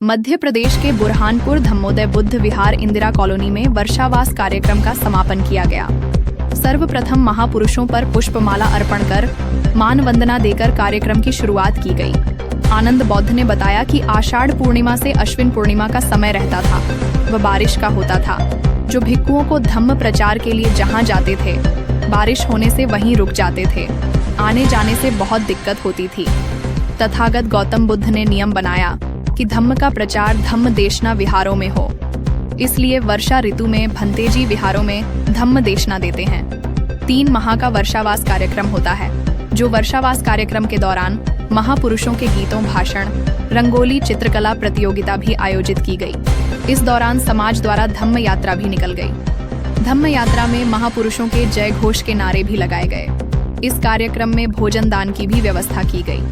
मध्य प्रदेश के बुरहानपुर धम्मोदय बुद्ध विहार इंदिरा कॉलोनी में वर्षावास कार्यक्रम का समापन किया गया। सर्वप्रथम महापुरुषों पर पुष्पमाला अर्पण कर मान वंदना देकर कार्यक्रम की शुरुआत की गई। आनंद बौद्ध ने बताया कि आषाढ़ पूर्णिमा से अश्विन पूर्णिमा का समय रहता था, वह बारिश का होता था। जो भिक्षुओं को धम्म प्रचार के लिए जहां जाते थे, बारिश होने से वहीं रुक जाते थे। आने जाने से बहुत दिक्कत होती थी। तथागत गौतम बुद्ध ने नियम बनाया कि धम्म का प्रचार धम्म देशना विहारों में हो। इसलिए वर्षा ऋतु में भंतेजी विहारों में धम्म देशना देते हैं। 3 माह का वर्षावास कार्यक्रम होता है, जो वर्षावास कार्यक्रम के दौरान महापुरुषों के गीतों, भाषण, रंगोली, चित्रकला प्रतियोगिता भी आयोजित की गई। इस दौरान समाज द्वारा धम्म यात्रा भी निकल गई। धम्म यात्रा में महापुरुषों के जय घोष के नारे भी लगाए गए। इस कार्यक्रम में भोजन दान की भी व्यवस्था की गई।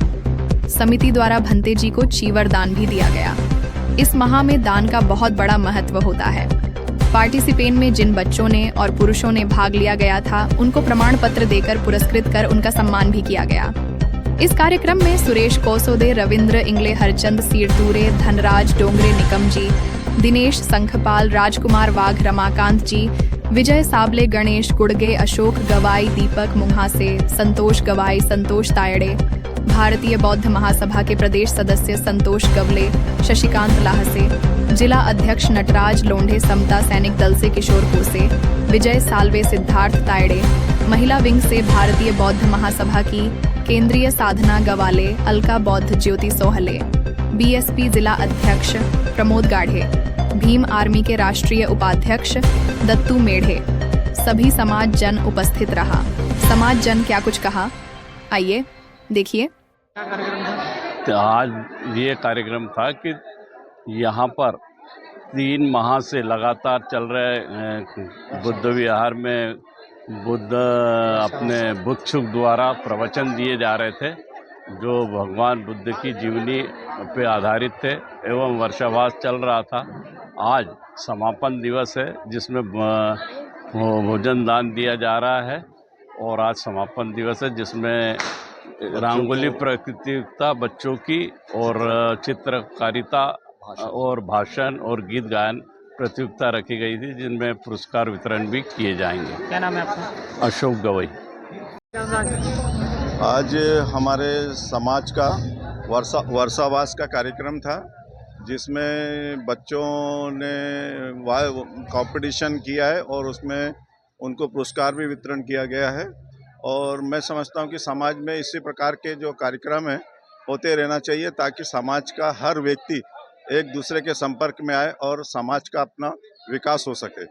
समिति द्वारा भंते जी को चीवर दान भी दिया गया। इस माह में दान का बहुत बड़ा महत्व होता है। पार्टिसिपेंट में जिन बच्चों ने और पुरुषों ने भाग लिया गया था, उनको प्रमाण पत्र देकर पुरस्कृत कर उनका सम्मान भी किया गया। इस कार्यक्रम में सुरेश कोसोदे, रविंद्र इंगले, हरचंद सीरतूरे, धनराज डोंगरे निकम जी, दिनेश संखपाल, राजकुमार वाघ, रमाकांत जी, विजय साबले, गणेश गुड़गे, अशोक गवाई, दीपक मुंहासे, संतोष गवाई, संतोष तायड़े, भारतीय बौद्ध महासभा के प्रदेश सदस्य संतोष गवले, शशिकांत लाहसे, जिला अध्यक्ष नटराज लोंढे, समता सैनिक दल से किशोर कोसे, विजय सालवे, सिद्धार्थ तायड़े, महिला विंग से भारतीय बौद्ध महासभा की केंद्रीय साधना गवाले, अलका बौद्ध ज्योति सोहले, बीएसपी जिला अध्यक्ष प्रमोद गाढ़े, भीम आर्मी के राष्ट्रीय उपाध्यक्ष दत्तू मेढ़े, सभी समाज जन उपस्थित रहा। समाज जन क्या कुछ कहा, आइए देखिए। तो आज ये कार्यक्रम था कि यहाँ पर 3 माह से लगातार चल रहे बुद्ध विहार में बुद्ध अपने भिक्षुक द्वारा प्रवचन दिए जा रहे थे, जो भगवान बुद्ध की जीवनी पे आधारित थे एवं वर्षावास चल रहा था। आज समापन दिवस है, जिसमें भोजन दान दिया जा रहा है और आज समापन दिवस है, जिसमें रंगोली प्रतियोगिता बच्चों की और चित्रकारिता और भाषण और गीत गायन प्रतियोगिता रखी गई थी, जिनमें पुरस्कार वितरण भी किए जाएंगे। क्या नाम है आपका? अशोक गवई। आज हमारे समाज का वर्षावास का कार्यक्रम था, जिसमें बच्चों ने कंपटीशन किया है और उसमें उनको पुरस्कार भी वितरण किया गया है। और मैं समझता हूँ कि समाज में इसी प्रकार के जो कार्यक्रम हैं होते रहना चाहिए, ताकि समाज का हर व्यक्ति एक दूसरे के संपर्क में आए और समाज का अपना विकास हो सके।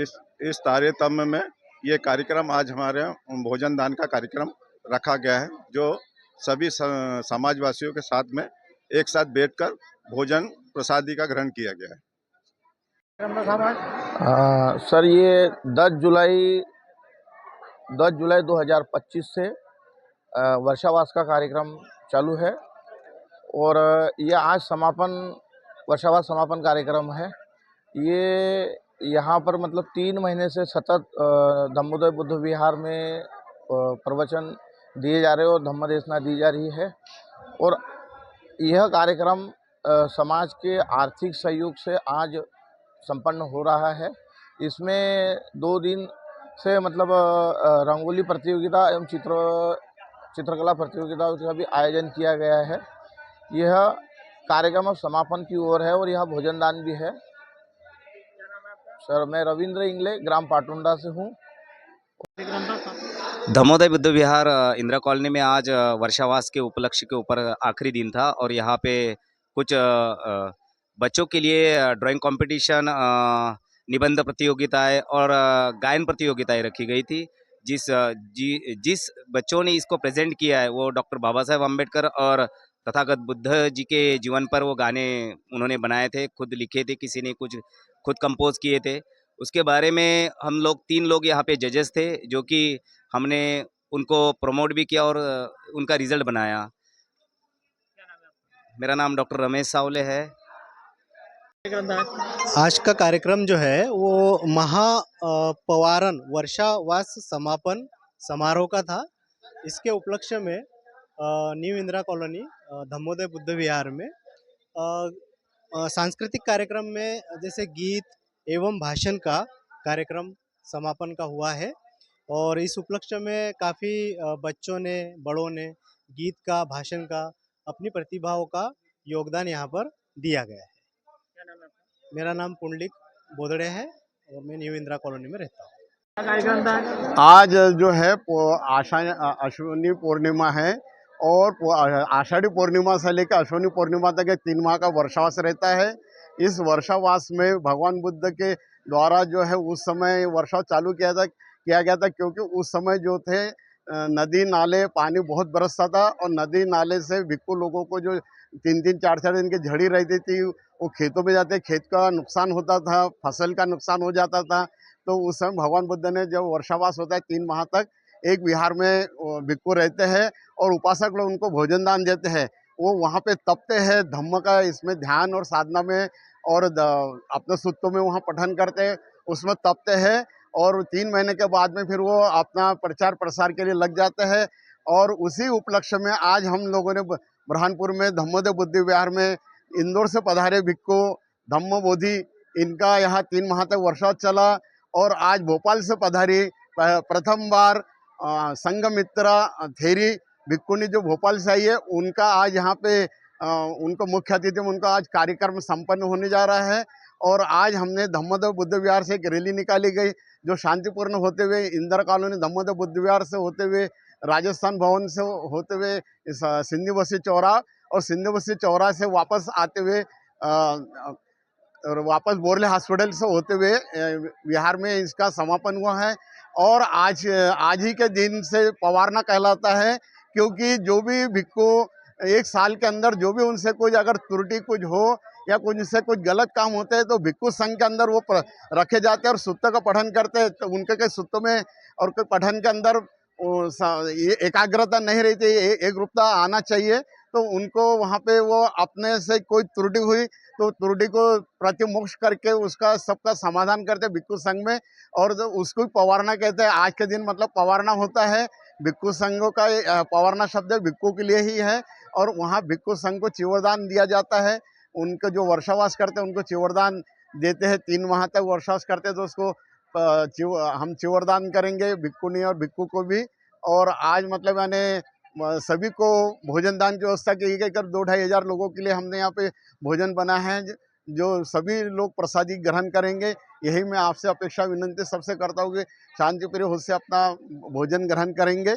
इस तारतम्य में ये कार्यक्रम आज हमारे भोजन दान का कार्यक्रम रखा गया है, जो सभी समाजवासियों के साथ में एक साथ बैठकर भोजन प्रसादी का ग्रहण किया गया है। सर, ये 10 जुलाई 2025 से वर्षावास का कार्यक्रम चालू है और ये आज वर्षावास समापन कार्यक्रम है। ये यहाँ पर मतलब 3 महीने से सतत धम्मोदय बुद्ध विहार में प्रवचन दिए जा रहे और धम्म देशना दी जा रही है। और यह कार्यक्रम समाज के आर्थिक सहयोग से आज संपन्न हो रहा है। इसमें 2 दिन से मतलब रंगोली प्रतियोगिता एवं चित्रकला प्रतियोगिता का भी आयोजन किया गया है। यह कार्यक्रम अब समापन की ओर है और यह भोजन दान भी है। सर, मैं रविंद्र इंगले, ग्राम पाटुंडा से हूँ। धम्मोदय बुद्ध विहार इंदिरा कॉलोनी में आज वर्षावास के उपलक्ष्य के ऊपर आखिरी दिन था और यहाँ पे कुछ बच्चों के लिए ड्राइंग कंपटीशन, निबंध प्रतियोगिताएं और गायन प्रतियोगिताएं रखी गई थी। जिस बच्चों ने इसको प्रेजेंट किया है वो डॉक्टर बाबा साहेब अम्बेडकर और तथागत बुद्ध जी के जीवन पर वो गाने उन्होंने बनाए थे, खुद लिखे थे, किसी ने कुछ खुद कंपोज किए थे। उसके बारे में हम लोग 3 लोग यहाँ पे जजेस थे, जो कि हमने उनको प्रमोट भी किया और उनका रिजल्ट बनाया। मेरा नाम डॉक्टर रमेश सावले है। आज का कार्यक्रम जो है वो महापवारण वर्षावास समापन समारोह का था। इसके उपलक्ष्य में न्यू इंदिरा कॉलोनी धम्मोदय बुद्ध विहार में सांस्कृतिक कार्यक्रम में जैसे गीत एवं भाषण का कार्यक्रम समापन का हुआ है और इस उपलक्ष्य में काफ़ी बच्चों ने, बड़ों ने गीत का, भाषण का, अपनी प्रतिभाओं का योगदान यहाँ पर दिया गया है। क्या नाम है आपका? मेरा नाम पुंडलिक बोदड़े है और मैं न्यू इंदिरा कॉलोनी में रहता हूँ। क्या कार्यक्रम था? आज जो है अश्विनी पूर्णिमा है और आषाढ़ी पूर्णिमा से लेकर अश्विनी पूर्णिमा तक ये 3 माह का वर्षावास रहता है। इस वर्षावास में भगवान बुद्ध के द्वारा जो है उस समय वर्षावास चालू किया गया था क्योंकि उस समय जो थे नदी नाले पानी बहुत बरसता था और नदी नाले से भिक्खु लोगों को जो 3-3 4-4 दिन की झड़ी रहती थी वो खेतों में जाते, खेत का नुकसान होता था, फसल का नुकसान हो जाता था। तो उस समय भगवान बुद्ध ने जब वर्षावास होता है 3 माह तक एक विहार में भिक्खु रहते हैं और उपासक लोग उनको भोजन दान देते हैं। वो वहाँ पे तपते हैं, धम्म का इसमें ध्यान और साधना में और अपने सूत्रों में वहाँ पठन करते हैं, उसमें तपते हैं और 3 महीने के बाद में फिर वो अपना प्रचार प्रसार के लिए लग जाते हैं। और उसी उपलक्ष्य में आज हम लोगों ने बुरहानपुर में धम्मोदय बुद्धि विहार में इंदौर से पधारे भिक्खु धम्म बोधि इनका यहाँ 3 माह तक वर्षावास चला और आज भोपाल से पधारी प्रथम बार संघमित्रा थेरी भिक्खुनी जो भोपाल से आई है उनका आज यहाँ पे उनको मुख्य अतिथि में उनका आज कार्यक्रम संपन्न होने जा रहा है। और आज हमने धम्मोदय बुद्ध विहार से एक रैली निकाली गई जो शांतिपूर्ण होते हुए इंदिरा कॉलोनी धम्मोदय बुद्ध विहार से होते हुए राजस्थान भवन से होते हुए इस सिंधी बस्ती चौराहा और सिंधी बस्ती चौराहा से वापस आते हुए और वापस बोरले हॉस्पिटल से होते हुए बिहार में इसका समापन हुआ है। और आज ही के दिन से पवारना कहलाता है क्योंकि जो भी भिक्खु 1 साल के अंदर जो भी उनसे कुछ अगर त्रुटि कुछ हो या कुछ उससे कुछ गलत काम होते हैं तो भिक्खु संघ के अंदर वो रखे जाते हैं और सूत्र का पठन करते हैं। तो उनके के सूत्र में और पठन के अंदर ये एकाग्रता नहीं रहती, एक रूपता आना चाहिए। तो उनको वहाँ पे वो अपने से कोई त्रुटि हुई तो त्रुटि को प्रतिमोक्ष करके उसका सबका समाधान करते भिक्खु संघ में और उसको पवारना कहते हैं। आज के दिन मतलब पवारना होता है, भिक्खु संघों का पवारना शब्द भिक्खु के लिए ही है और वहाँ भिक्खु संघ को चिवरदान दिया जाता है। उनको जो वर्षावास करते हैं उनको चिवरदान देते हैं, 3 माह तक वर्षावास करते हैं तो उसको हम चिवरदान करेंगे भिक्खुनी और भिक्खु को भी। और आज मतलब यानी सभी को भोजन दान की व्यवस्था की गई कर 2-2.5 हज़ार लोगों के लिए हमने यहाँ पे भोजन बना है जो सभी लोग प्रसादी ग्रहण करेंगे। यही मैं आपसे अपेक्षा विनंती सबसे करता हूँ कि शांतिप्रिय होश से अपना भोजन ग्रहण करेंगे।